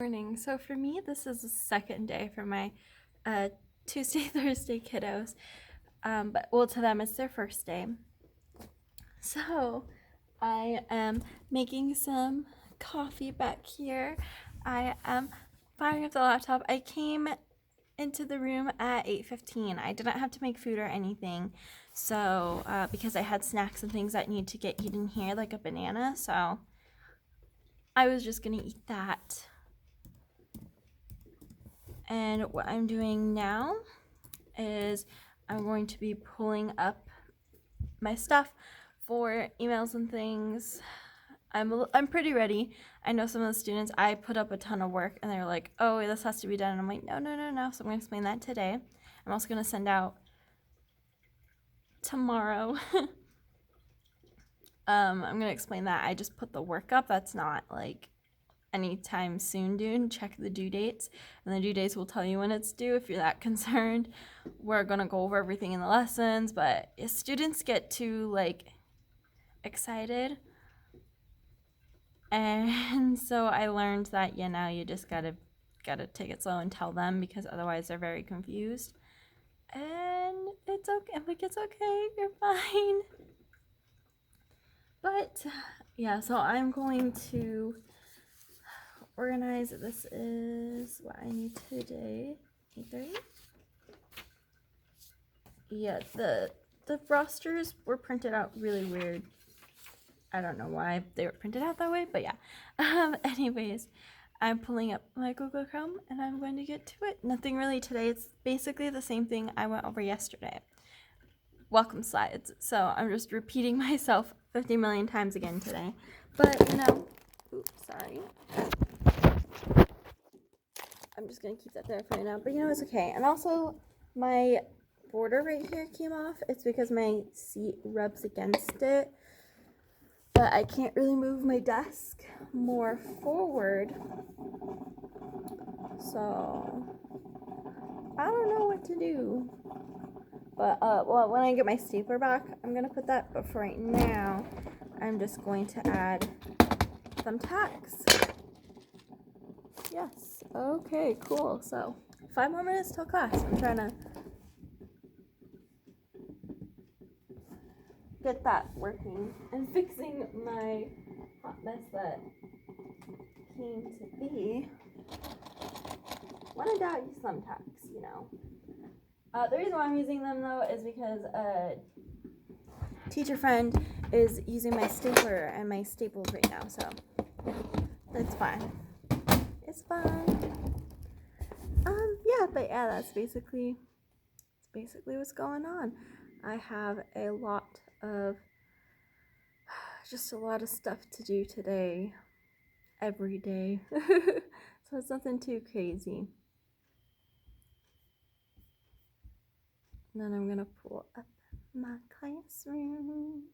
Morning. So for me, this is the second day for my uh, Tuesday, Thursday kiddos. But well, to them, it's their first day. So I am making some coffee back here. I am firing up the laptop. I came into the room at 8:15. I didn't have to make food or anything, so because I had snacks and things that need to get eaten here, like a banana. So I was just gonna eat that. And what I'm doing now is I'm going to be pulling up my stuff for emails and things. I'm pretty ready. I know some of the students, I put up a ton of work and they're like, oh, this has to be done. And I'm like, no, no, no, no. So I'm going to explain that today. I'm also going to send out tomorrow. I'm going to explain that. I just put the work up. That's not like anytime soon, dude. Check the due dates, and the due dates will tell you when it's due if you're that concerned. We're gonna go over everything in the lessons, but if students get too like excited, and so I learned that you just gotta take it slow and tell them, because otherwise they're very confused. And it's okay. I'm like, it's okay, you're fine. But yeah, so I'm going to organize. This is what I need today. 8:30. Yeah, the rosters were printed out really weird. I don't know why they were printed out that way, but yeah. Anyways, I'm pulling up my Google Chrome and I'm going to get to it. Nothing really today. It's basically the same thing I went over yesterday. Welcome slides. So I'm just repeating myself 50 million times again today. But oops, sorry. I'm just gonna keep that there for now. But it's okay. And also, my border right here came off. It's because my seat rubs against it. But I can't really move my desk more forward. So I don't know what to do. But well, when I get my stapler back, I'm gonna put that. But for right now, I'm just going to add some tacks. Yes. Okay, cool. So 5 more minutes till class. I'm trying to get that working and fixing my hot mess that came to be. When in doubt, use thumbtacks, The reason why I'm using them, though, is because a teacher friend is using my stapler and my staples right now, so it's fine. It's fine. Yeah, but yeah, that's basically what's going on. I have a lot of stuff to do today, every day. So it's nothing too crazy. And then I'm gonna pull up my classroom.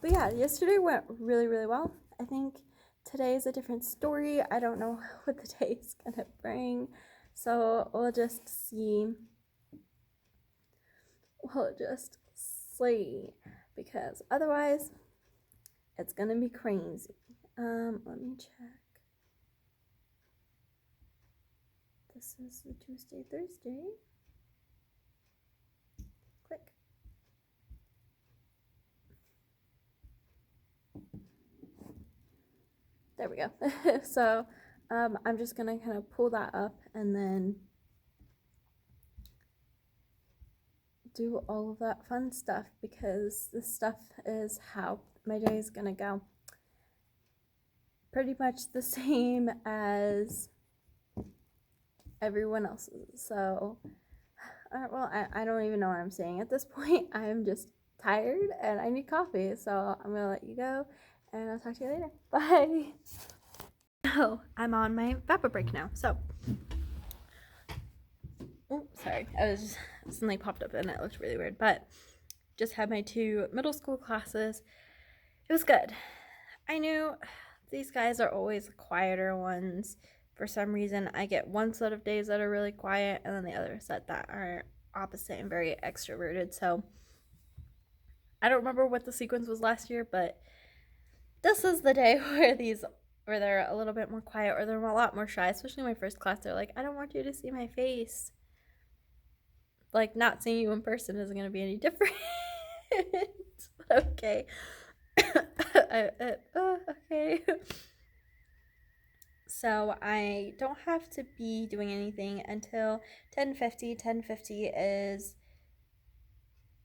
But yeah, yesterday went really, really well. I think today is a different story. I don't know what the day is gonna bring, so we'll just see. Because otherwise it's gonna be crazy. Let me check. This is the Tuesday, Thursday. Click. There we go. So I'm just gonna kind of pull that up and then do all of that fun stuff, because this stuff is how my day is gonna go. Pretty much the same as everyone else's. So well, I don't even know what I'm saying at this point. I'm just tired and I need coffee, so I'm gonna let you go and I'll talk to you later. Bye. Oh, I'm on my VAPA break now. So sorry, I was just suddenly popped up and it looked really weird, but just had my 2 middle school classes. It was good. I knew these guys are always the quieter ones. For some reason, I get one set of days that are really quiet and then the other set that are opposite and very extroverted. So I don't remember what the sequence was last year, but this is the day where these or they're a little bit more quiet, or they're a lot more shy, especially my first class. They're like, I don't want you to see my face. Like, not seeing you in person isn't going to be any different. Okay. Okay. So I don't have to be doing anything until 10:50. 10:50 is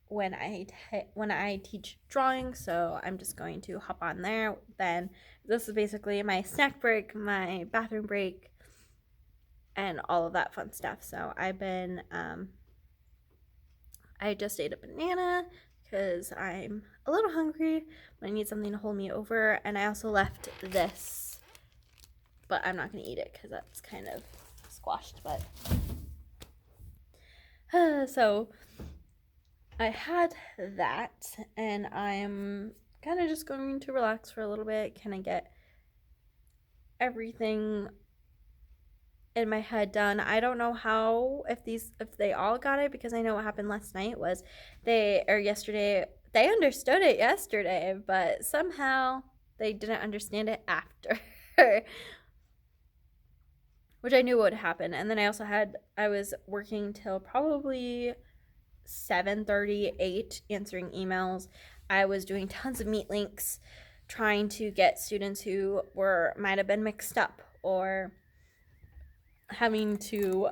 when I teach drawing, so I'm just going to hop on there. Then this is basically my snack break, my bathroom break, and all of that fun stuff. So I've been I just ate a banana because I'm a little hungry, but I need something to hold me over. And I also left this, but I'm not going to eat it because that's kind of squashed. But so I had that, and I'm kind of just going to relax for a little bit, kind of get everything in my head done. I don't know how, if they all got it, because I know what happened last night was yesterday, they understood it yesterday, but somehow they didn't understand it after. Which I knew would happen. And then I was working till probably 7:30, 8, answering emails. I was doing tons of meet links, trying to get students who might have been mixed up or having to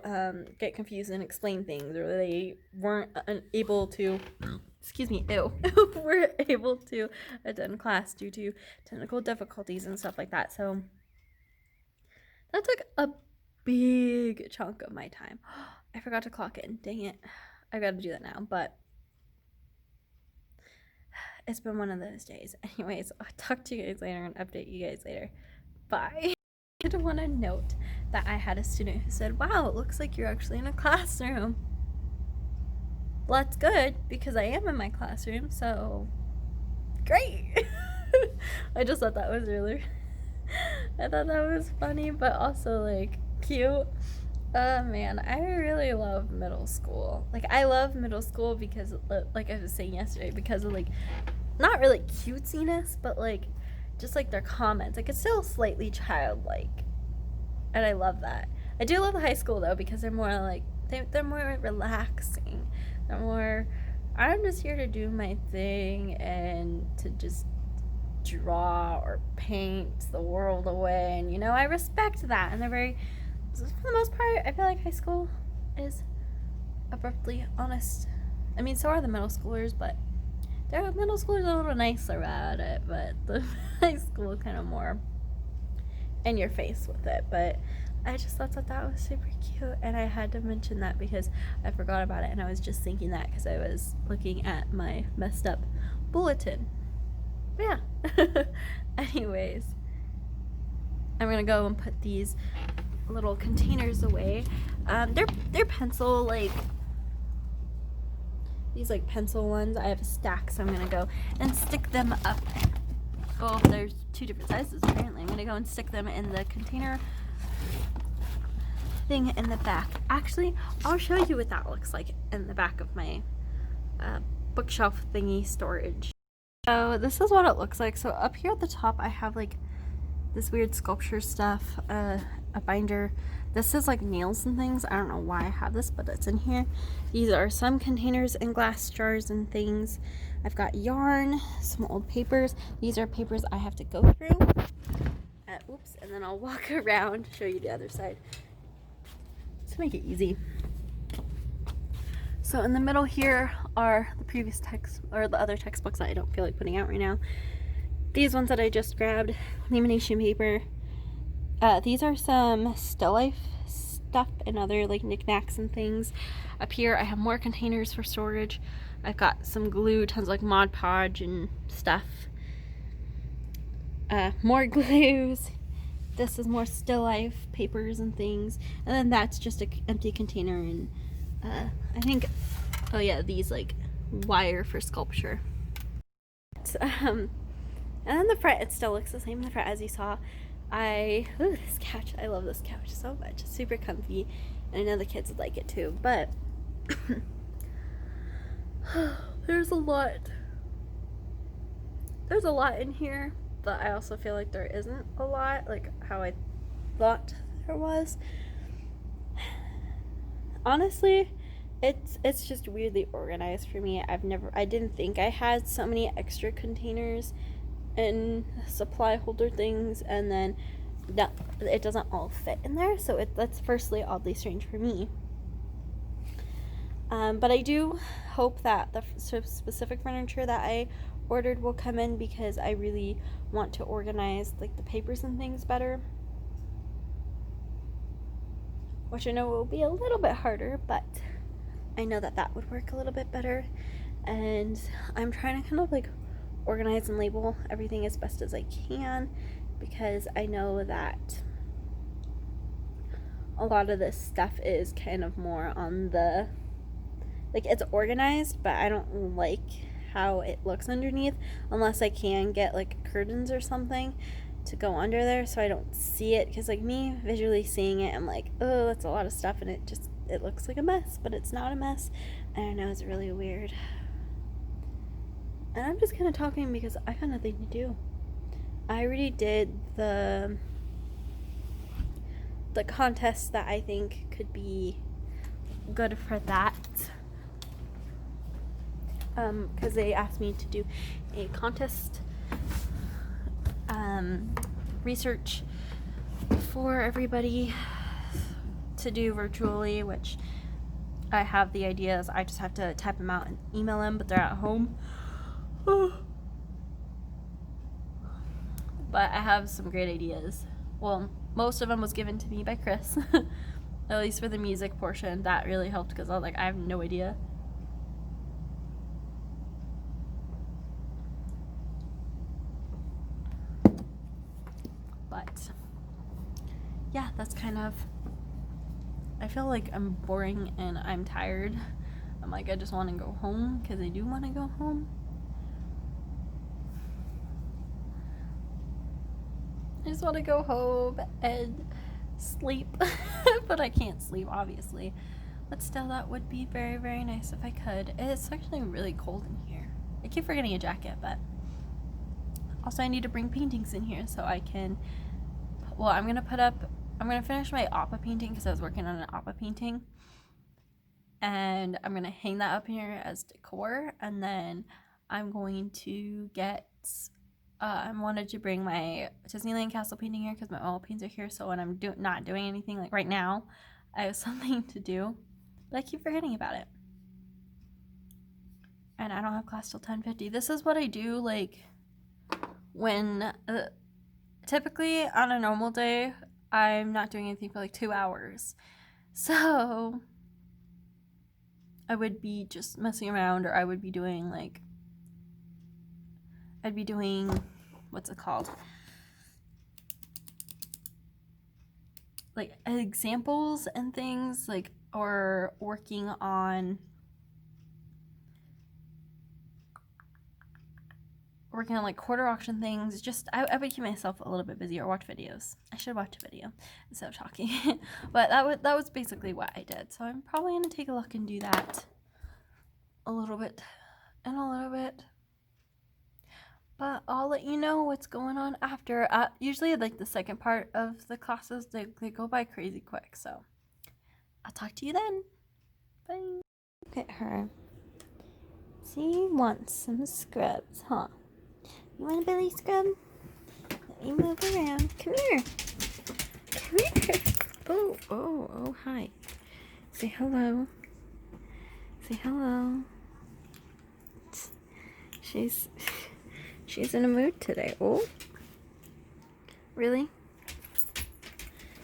get confused and explain things, or they weren't able to were able to attend class due to technical difficulties and stuff like that. So that took a big chunk of my time. I forgot to clock in. Dang it. I gotta do that now, but it's been one of those days. Anyways, I'll talk to you guys later and update you guys later. Bye. I did want to note that I had a student who said, wow, it looks like you're actually in a classroom. Well, that's good because I am in my classroom, so great. I just thought that was I thought that was funny, but also like cute. Man, I really love middle school. Like, I love middle school because, like I was saying yesterday, because of like, not really cutesiness, but like, just like their comments. Like, it's still slightly childlike, and I love that. I do love the high school though, because they're more like, they're more relaxing. They're more, I'm just here to do my thing and to just draw or paint the world away, and I respect that. And they're very, for the most part, I feel like high school is abruptly honest. I mean, so are the middle schoolers, but the middle schoolers are a little nicer about it, but the high school kind of more in your face with it. But I just thought that was super cute, and I had to mention that because I forgot about it, and I was just thinking that because I was looking at my messed up bulletin. But yeah. Anyways, I'm gonna go and put these little containers away. They're pencil, like these like pencil ones. I have a stack, so I'm gonna go and stick them up. Oh, there's 2 different sizes apparently. I'm gonna go and stick them in the container thing in the back. Actually, I'll show you what that looks like in the back of my bookshelf thingy storage. So this is what it looks like. So up here at the top, I have like this weird sculpture stuff, a binder. This is like nails and things. I don't know why I have this, but it's in here. These are some containers and glass jars and things. I've got yarn, some old papers. These are papers I have to go through. Oops, and then I'll walk around, show you the other side to make it easy. So in the middle here are the previous text, or the other textbooks that I don't feel like putting out right now. These ones that I just grabbed, lamination paper. These are some still life stuff and other like knickknacks and things. Up here I have more containers for storage. I've got some glue, tons of like Mod Podge and stuff. More glues. This is more still life papers and things. And then that's just an empty container, and I think, oh yeah, these like wire for sculpture. And then the front, it still looks the same in the front as you saw. This couch, I love this couch so much. It's super comfy, and I know the kids would like it too, but there's a lot in here. but I also feel like there isn't a lot, like how I thought there was. Honestly, it's just weirdly organized for me. I didn't think I had so many extra containers and supply holder things, and then that it doesn't all fit in there, so that's firstly oddly strange for me. But I do hope that the specific furniture that I ordered will come in, because I really want to organize like the papers and things better, which I know will be a little bit harder, but I know that that would work a little bit better. And I'm trying to kind of like organize and label everything as best as I can, because I know that a lot of this stuff is kind of more on the, like, it's organized, but I don't like how it looks underneath unless I can get like curtains or something to go under there so I don't see it, because like me visually seeing it, I'm like, oh, that's a lot of stuff, and it looks like a mess, but it's not a mess. And I know it's really weird. And I'm just kind of talking because I got nothing to do. I already did the contest that I think could be good for that. Because they asked me to do a contest research for everybody to do virtually, which I have the ideas. I just have to type them out and email them, but they're at home. But I have some great ideas. Well, most of them was given to me by Chris. At least for the music portion. That really helped, because I was like, I have no idea. But yeah, that's kind of, I feel like I'm boring and I'm tired. I'm like, I just want to go home, because I do want to go home. I just want to go home and sleep. But I can't sleep, obviously. But still, that would be very, very nice if I could. It's actually really cold in here. I keep forgetting a jacket, but also I need to bring paintings in here so I can, well, I'm going to finish my Appa painting, because I was working on an Appa painting. And I'm going to hang that up here as decor. And then I'm going to get, I wanted to bring my Disneyland castle painting here, because my oil paints are here. So when I'm not doing anything, like right now, I have something to do. But I keep forgetting about it. And I don't have class till 10:50. This is what I do, like, when, typically on a normal day, I'm not doing anything for like 2 hours. So I would be just messing around, or I would be doing like, I'd be doing, what's it called? Like examples and things, like, or working on like quarter auction things. Just I would keep myself a little bit busy, or watch videos. I should watch a video instead of talking. But that was basically what I did. So I'm probably gonna take a look and do that a little bit. But I'll let you know what's going on after. Usually, like, the second part of the classes, they go by crazy quick. So I'll talk to you then. Bye. Look at her. She wants some scrubs, huh? You want a belly scrub? Let me move around. Come here. Come here. Oh, hi. Say hello. Say hello. She's in a mood today. Oh. Really?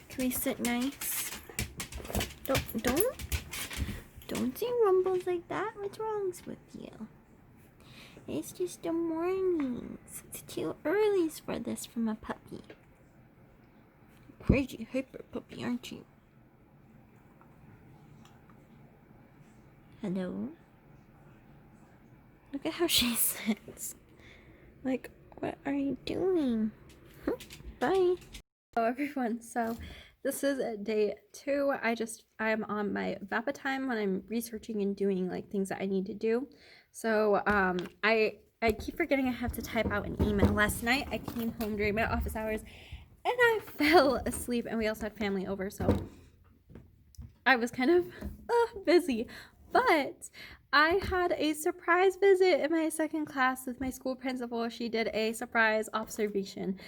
Can we sit nice? Don't say rumbles like that. What's wrong with you? It's just the mornings. It's too early for this from a puppy. Crazy hyper puppy, aren't you? Hello? Look at how she sits. Like, what are you doing? Bye. Hello everyone. So this is day 2. I'm on my VAPA time when I'm researching and doing like things that I need to do. So I I keep forgetting I have to type out an email. Last night I came home during my office hours and I fell asleep, and we also had family over, so I was kind of busy. But I had a surprise visit in my second class with my school principal. She did a surprise observation,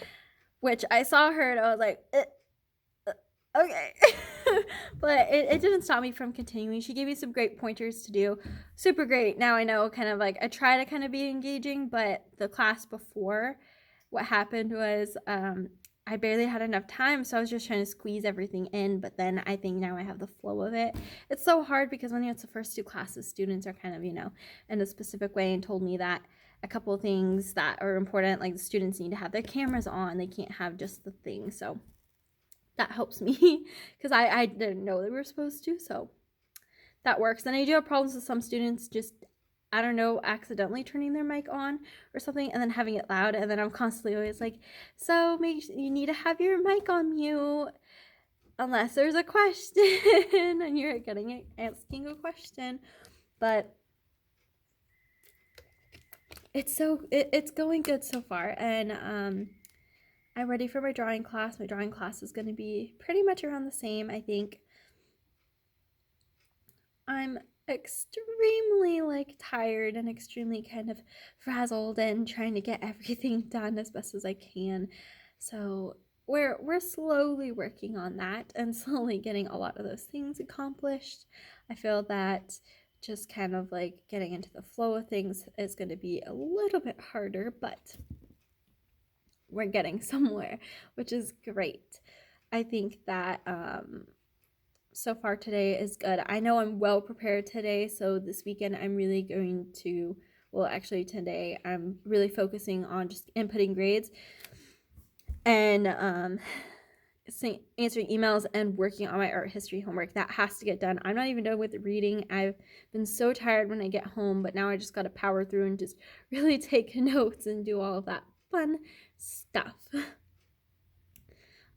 which I saw her and I was like, okay. But it didn't stop me from continuing. She gave me some great pointers to do. Super great. Now I know, kind of like, I try to kind of be engaging, but the class before, what happened was I barely had enough time, so I was just trying to squeeze everything in, but then I think now I have the flow of it. It's so hard because when it's the first two classes, students are kind of, in a specific way, and told me that a couple of things that are important, like the students need to have their cameras on, they can't have just the thing, so that helps me because I didn't know they were supposed to, so that works. And I do have problems with some students just, I don't know, accidentally turning their mic on or something and then having it loud, and then I'm constantly always like, so you need to have your mic on mute unless there's a question and you're asking a question. But it's going good so far, and I'm ready for my drawing class. My drawing class is going to be pretty much around the same, I think. I'm extremely tired and extremely kind of frazzled and trying to get everything done as best as I can. So we're slowly working on that and slowly getting a lot of those things accomplished. I feel that just kind of getting into the flow of things is going to be a little bit harder, but we're getting somewhere, which is great. I think that so far today is good. I know I'm well prepared today, so this weekend I'm really going to, well, actually today I'm really focusing on just inputting grades and answering emails and working on my art history homework. That has to get done. I'm not even done with reading. I've been so tired when I get home, but now I just got to power through and just really take notes and do all of that fun stuff.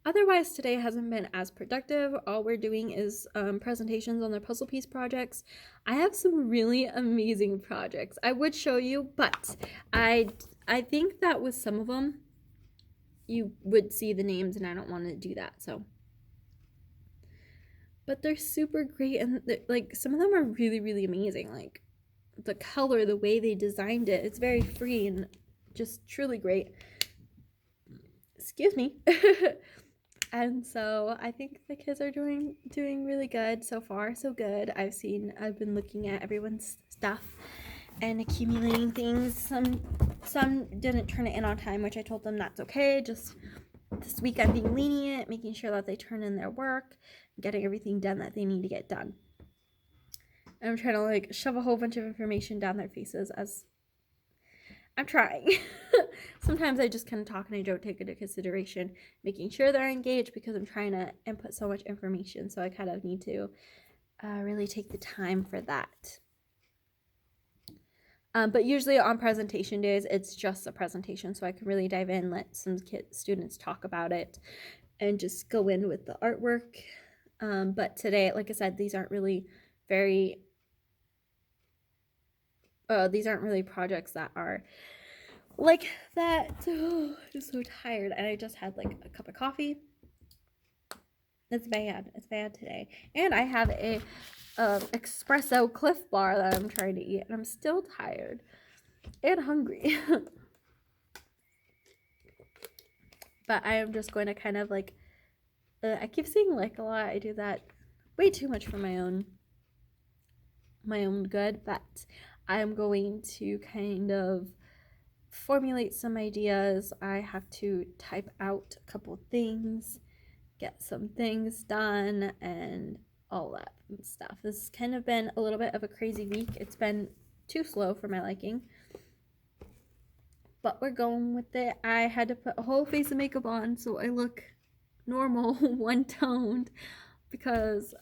Otherwise, today hasn't been as productive. All we're doing is presentations on the puzzle piece projects. I have some really amazing projects I would show you, but I think that with some of them, you would see the names, and I don't want to do that, so. But they're super great, and some of them are really, really amazing. Like, the color, the way they designed it, it's very free and just truly great. Excuse me. And so I think the kids are doing really good so far. So good. I've been looking at everyone's stuff and accumulating things. Some didn't turn it in on time, which I told them that's okay. Just this week I'm being lenient, making sure that they turn in their work, getting everything done that they need to get done. And I'm trying to shove a whole bunch of information down their faces as I'm trying. Sometimes I just kind of talk and I don't take into consideration making sure they're engaged because I'm trying to input so much information. So I kind of need to really take the time for that. But usually on presentation days, it's just a presentation, so I can really dive in, let some students talk about it, and just go in with the artwork. But today, like I said, these aren't really projects that are like that. Oh, I'm so tired, and I just had a cup of coffee. It's bad today, and I have a espresso Cliff Bar that I'm trying to eat, and I'm still tired and hungry. But I am just going to kind of I keep saying a lot. I do that way too much for my own good, but I am going to kind of formulate some ideas. I have to type out a couple things, get some things done, and all that stuff. This has kind of been a little bit of a crazy week. It's been too slow for my liking, but we're going with it. I had to put a whole face of makeup on so I look normal, one-toned, because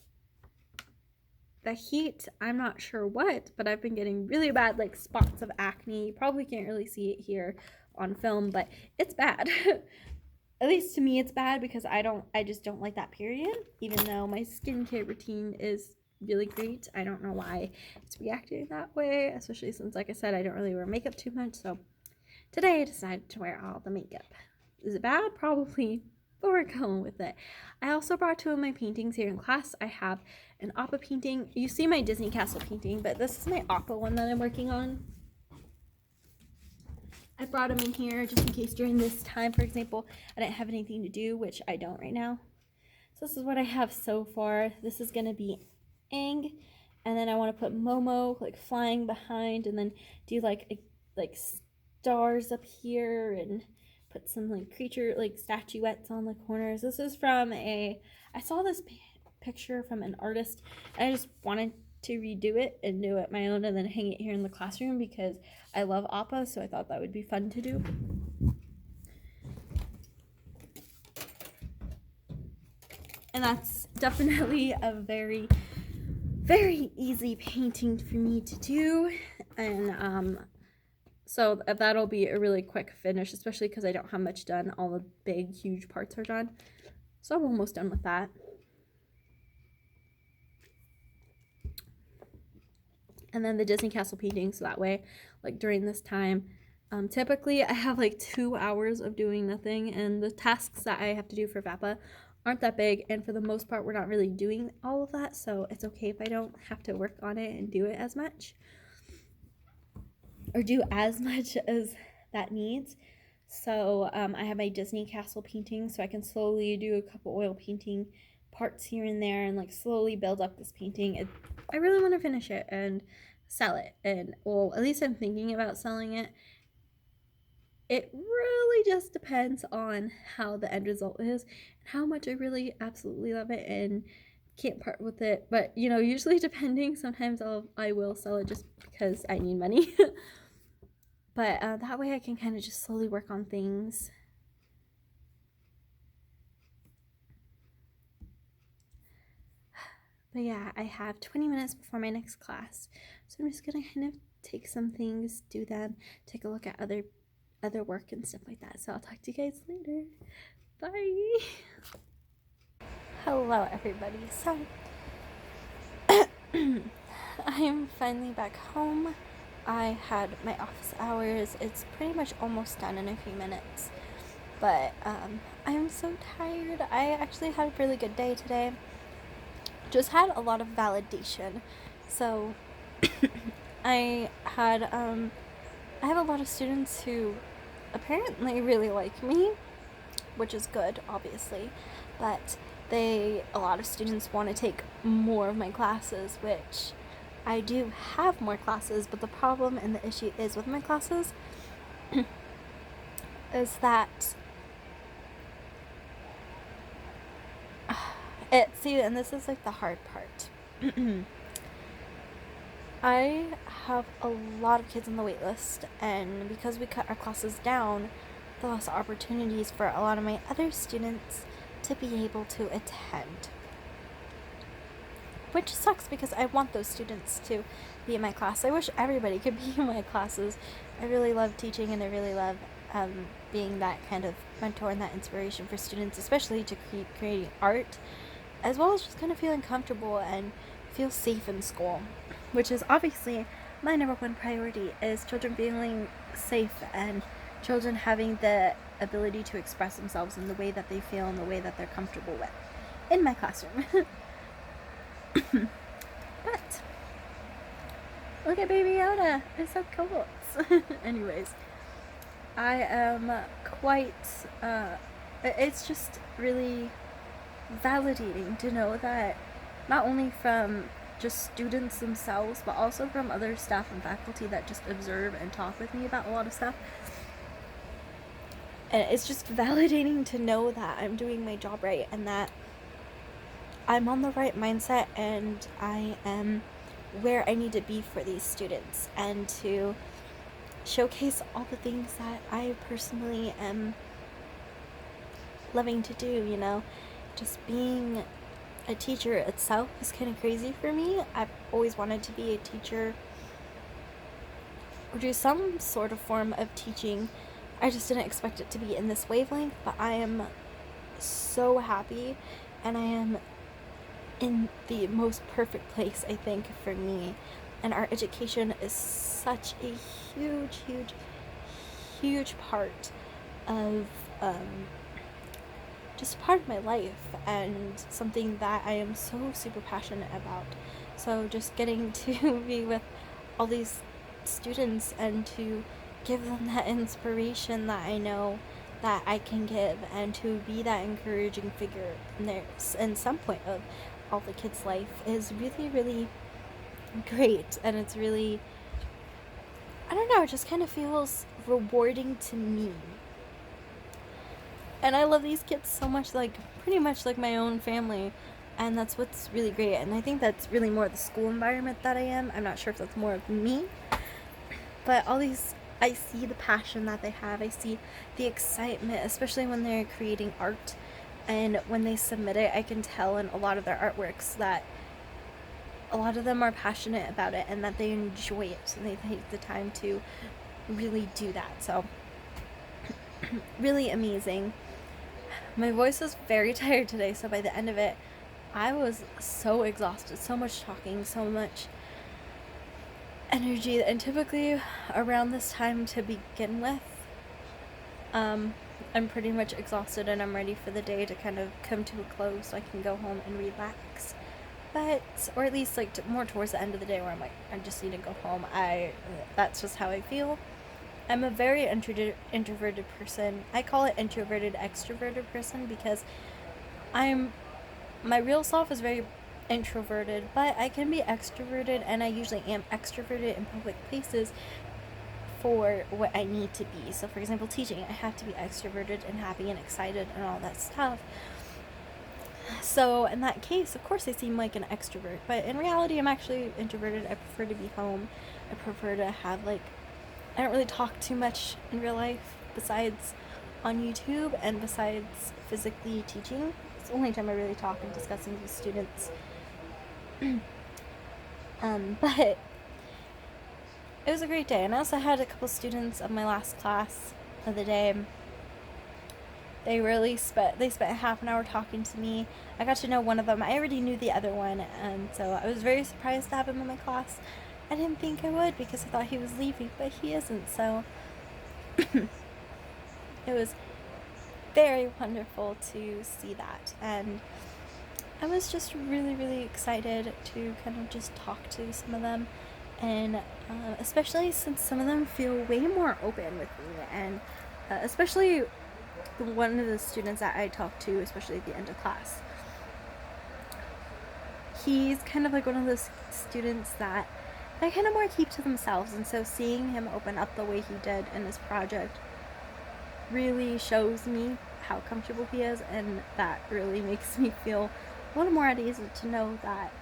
the heat, I'm not sure what, but I've been getting really bad spots of acne. You probably can't really see it here on film, but it's bad. At least to me it's bad because I just don't like that period, even though my skincare routine is really great. I don't know why it's reacting that way, especially since, like I said, I don't really wear makeup too much. So today I decided to wear all the makeup. Is it bad? Probably, but we're going with it. I also brought 2 of my paintings here in class. I have an Appa painting. You see my Disney Castle painting, but this is my Appa one that I'm working on. I brought them in here just in case during this time, for example, I didn't have anything to do, which I don't right now. So this is what I have so far. This is going to be Aang, and then I want to put Momo like flying behind, and then do like stars up here, and put some like creature like statuettes on the corners. This is from I saw this picture from an artist, and I just wanted to redo it and do it my own, and then hang it here in the classroom because I love Appa, so I thought that would be fun to do. And that's definitely a very, very easy painting for me to do. And so that'll be a really quick finish, especially because I don't have much done. All the big, huge parts are done. So I'm almost done with that. And then the Disney Castle painting, so that way, like during this time, typically I have like 2 hours of doing nothing, and the tasks that I have to do for VAPA aren't that big, and for the most part we're not really doing all of that, so it's okay if I don't have to work on it and do it as much, or do as much as that needs. So I have my Disney Castle painting, so I can slowly do a couple oil painting parts here and there and like slowly build up this painting. I really want to finish it and sell it, and well, at least I'm thinking about selling it. It really just depends on how the end result is and how much I really absolutely love it and can't part with it. But you know, usually depending, sometimes I will sell it just because I need money. But that way I can kind of just slowly work on things. But yeah, I have 20 minutes before my next class, so I'm just gonna kind of take some things, do them, take a look at other work and stuff like that. So I'll talk to you guys later. Bye. Hello everybody. So I'm finally back home. I had my office hours. It's pretty much almost done in a few minutes, but I'm so tired. I actually had a really good day today. Just had a lot of validation. So I have a lot of students who apparently really like me, which is good, obviously, but a lot of students want to take more of my classes, which I do have more classes, but the problem and the issue is with my classes is that and this is like the hard part. I have a lot of kids on the wait list, and because we cut our classes down, there are less opportunities for a lot of my other students to be able to attend. Which sucks because I want those students to be in my class. I wish everybody could be in my classes. I really love teaching, and I really love being that kind of mentor and that inspiration for students, especially to creating art, as well as just kind of feeling comfortable and feel safe in school, which is obviously my number one priority, is children feeling safe and children having the ability to express themselves in the way that they feel and the way that they're comfortable with in my classroom. But look at Baby Yoda, it's so cool. Anyways, I am quite it's just really validating to know that not only from just students themselves, but also from other staff and faculty that just observe and talk with me about a lot of stuff. And it's just validating to know that I'm doing my job right, and that I'm on the right mindset, and I am where I need to be for these students, and to showcase all the things that I personally am loving to do, you know. Just being a teacher itself is kind of crazy for me. I've always wanted to be a teacher or do some sort of form of teaching. I just didn't expect it to be in this wavelength, but I am so happy, and I am in the most perfect place, I think, for me. And our education is such a huge, huge, huge part of just part of my life, and something that I am so super passionate about. So just getting to be with all these students and to give them that inspiration that I know that I can give, and to be that encouraging figure in some point of all the kids' life is really, really great. And it's really, I don't know, it just kind of feels rewarding to me. And I love these kids so much, like pretty much like my own family. And that's what's really great. And I think that's really more the school environment that I am. I'm not sure if that's more of me. But all these, I see the passion that they have. I see the excitement, especially when they're creating art. And when they submit it, I can tell in a lot of their artworks that a lot of them are passionate about it and that they enjoy it. And they take the time to really do that. So, really amazing. My voice is very tired today, so by the end of it, I was so exhausted. So much talking, so much energy. And typically around this time to begin with, I'm pretty much exhausted and I'm ready for the day to kind of come to a close so I can go home and relax. But, or at least like more towards the end of the day where I'm like, I just need to go home. That's just how I feel. I'm a very introverted person. I call it introverted extroverted person because my real self is very introverted, but I can be extroverted, and I usually am extroverted in public places for what I need to be. So for example, teaching, I have to be extroverted and happy and excited and all that stuff. So in that case, of course I seem like an extrovert, but in reality I'm actually introverted. I prefer to be home. I prefer to have I don't really talk too much in real life besides on YouTube and besides physically teaching. It's the only time I really talk and discuss things with students. But it was a great day. And I also had a couple students of my last class of the day. They spent half an hour talking to me. I got to know one of them. I already knew the other one, and so I was very surprised to have him in my class. I didn't think I would because I thought he was leaving, but he isn't, so it was very wonderful to see that. And I was just really, really excited to kind of just talk to some of them, and especially since some of them feel way more open with me, and especially one of the students that I talked to, especially at the end of class. He's kind of like one of those students that they kind of more keep to themselves, and so seeing him open up the way he did in his project really shows me how comfortable he is, and that really makes me feel a little more at ease to know that,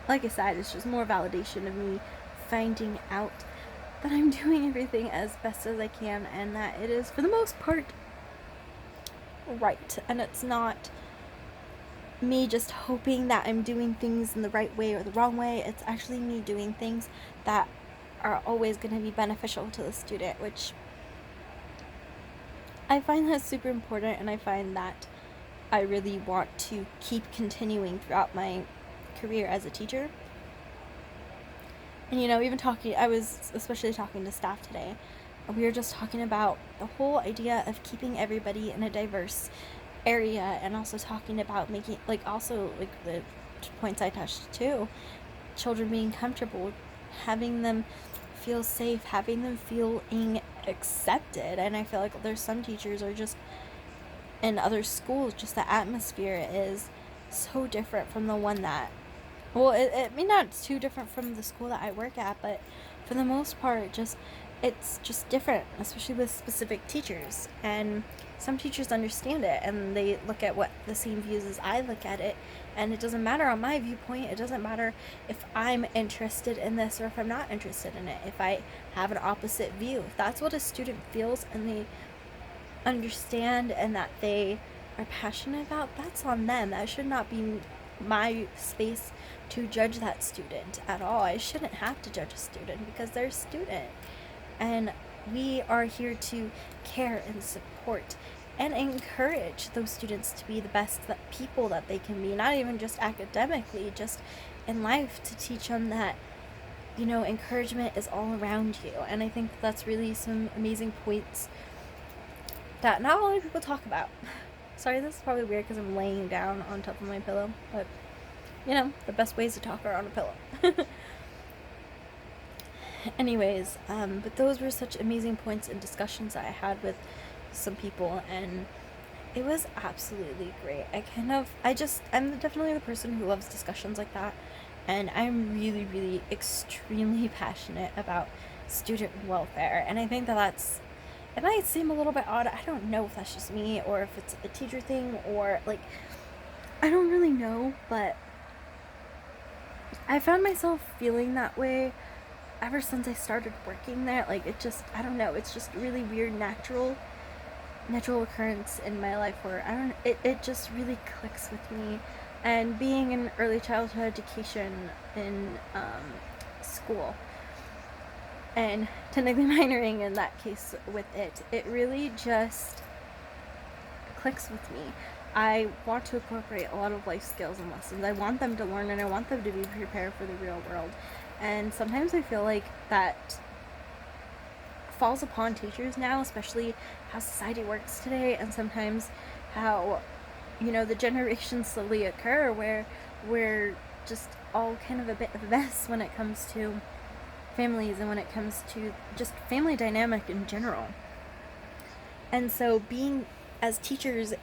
like I said, it's just more validation of me finding out that I'm doing everything as best as I can, and that it is, for the most part, right. And it's not me just hoping that I'm doing things in the right way or the wrong way. It's actually me doing things that are always going to be beneficial to the student, which I find that super important, and I find that I really want to keep continuing throughout my career as a teacher. And I was especially talking to staff today, and we were just talking about the whole idea of keeping everybody in a diverse area, and also talking about making, also the points I touched too, children being comfortable, having them feel safe, having them feeling accepted. And I feel like there's some teachers or just in other schools, just the atmosphere is so different from the one that, well, it may not too different from the school that I work at, but for the most part, it's just different, especially with specific teachers. And some teachers understand it, and they look at what the same views as I look at it, and it doesn't matter on my viewpoint. It doesn't matter if I'm interested in this or if I'm not interested in it. If I have an opposite view, if that's what a student feels and they understand and that they are passionate about, that's on them. That should not be my space to judge that student at all. I shouldn't have to judge a student because they're a student, and we are here to care and support and encourage those students to be the best people that they can be, not even just academically, just in life, to teach them that, encouragement is all around you. And I think that's really some amazing points that not a lot of people talk about. Sorry, this is probably weird because I'm laying down on top of my pillow, but the best ways to talk are on a pillow. Anyways, but those were such amazing points and discussions that I had with some people, and it was absolutely great. I'm definitely the person who loves discussions like that, and I'm really, really extremely passionate about student welfare, and I think it might seem a little bit odd. I don't know if that's just me or if it's a teacher thing or, I don't really know, but I found myself feeling that way ever since I started working there. I don't know, it's just really weird, natural occurrence in my life where it just really clicks with me. And being in early childhood education in school, and technically minoring in that case with it really just clicks with me. I want to incorporate a lot of life skills and lessons. I want them to learn, and I want them to be prepared for the real world. And sometimes I feel like that falls upon teachers now, especially how society works today, and sometimes how, the generations slowly occur where we're just all kind of a bit of a mess when it comes to families and when it comes to just family dynamic in general. And so being as teachers,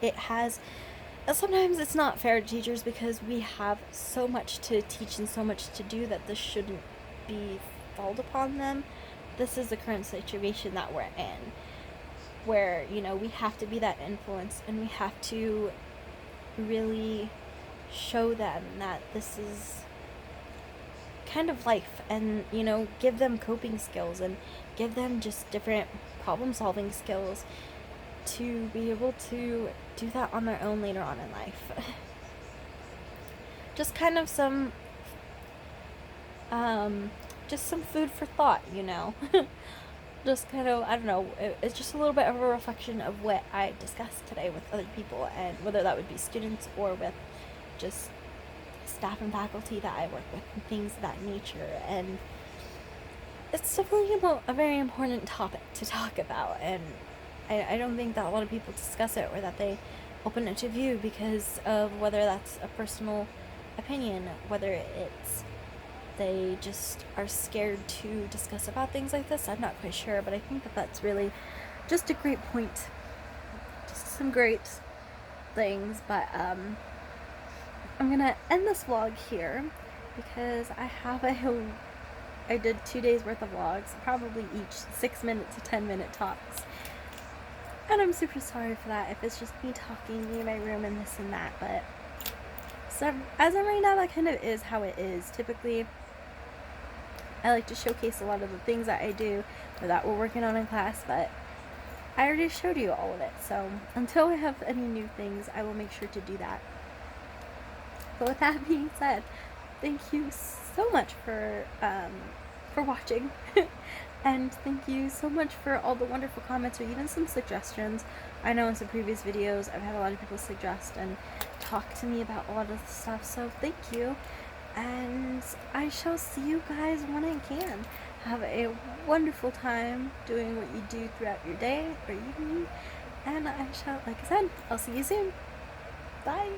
sometimes it's not fair to teachers because we have so much to teach and so much to do that this shouldn't be fault upon them. This is the current situation that we're in, where, we have to be that influence, and we have to really show them that this is kind of life, and, give them coping skills and give them just different problem solving skills to be able to do that on their own later on in life. Just kind of some food for thought, just kind of, I don't know, it's just a little bit of a reflection of what I discussed today with other people, and whether that would be students or with just staff and faculty that I work with and things of that nature. And it's definitely a very important topic to talk about, and I don't think that a lot of people discuss it or that they open it to view because of whether that's a personal opinion, whether it's they just are scared to discuss about things like this. I'm not quite sure, but I think that that's really just a great point. Just some great things, but I'm gonna end this vlog here because I did 2 days worth of vlogs, probably each 6 minutes to 10-minute talks. And I'm super sorry for that if it's just me talking, me in my room and this and that, but so as of right now, that kind of is how it is. Typically, I like to showcase a lot of the things that I do or that we're working on in class, but I already showed you all of it. So until I have any new things, I will make sure to do that. But with that being said, thank you so much for watching. And thank you so much for all the wonderful comments or even some suggestions. I know in some previous videos I've had a lot of people suggest and talk to me about a lot of the stuff, so thank you. And I shall see you guys when I can. Have a wonderful time doing what you do throughout your day or evening. And like I said, I'll see you soon. Bye!